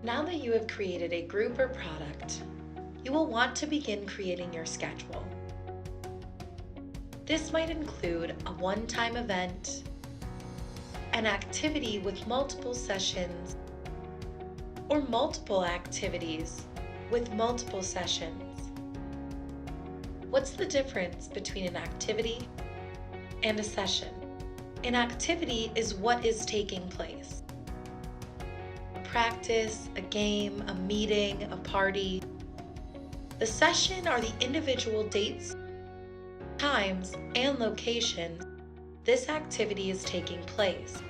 Now that you have created a group or product, you will want to begin creating your schedule. This might include a one-time event, an activity with multiple sessions, or multiple activities with multiple sessions. What's the difference between an activity and a session? An activity is what is taking place. A practice, a game, a meeting, a party. The session are the individual dates, times, and locations this activity is taking place.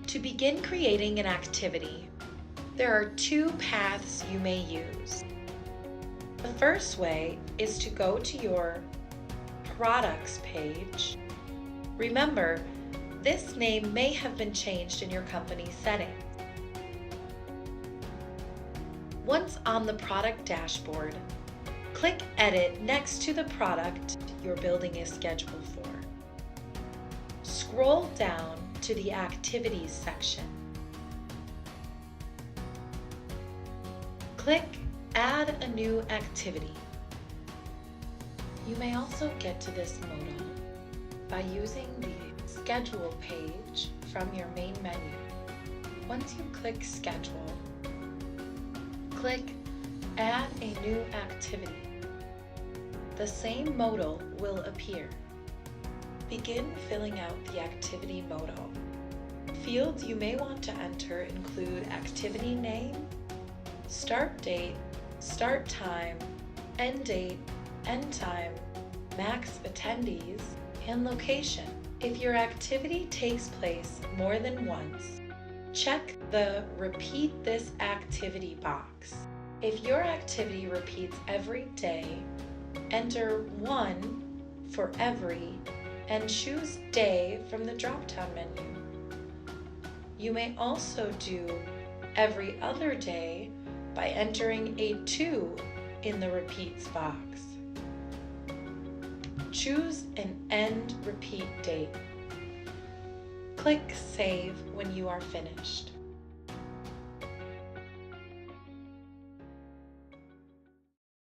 To begin creating an activity, there are two paths you may use. The first way is to go to your Products page. Remember, this name may have been changed in your company settings. Once on the product dashboard, click Edit next to the product you're building a schedule for. Scroll down to the Activities section. Click Add a new activity. You may also get to this modal by using the Schedule page from your main menu. Once you click Schedule, click Add a new activity. The same modal will appear. Begin filling out the activity modal. Fields you may want to enter include activity name, start date, start time, end date, end time, max attendees, and location. If your activity takes place more than once, check the Repeat this activity box. If your activity repeats every day, enter 1 for every and choose day from the drop-down menu. You may also do every other day by entering a 2 in the repeats box. Choose an end repeat date. Click Save when you are finished.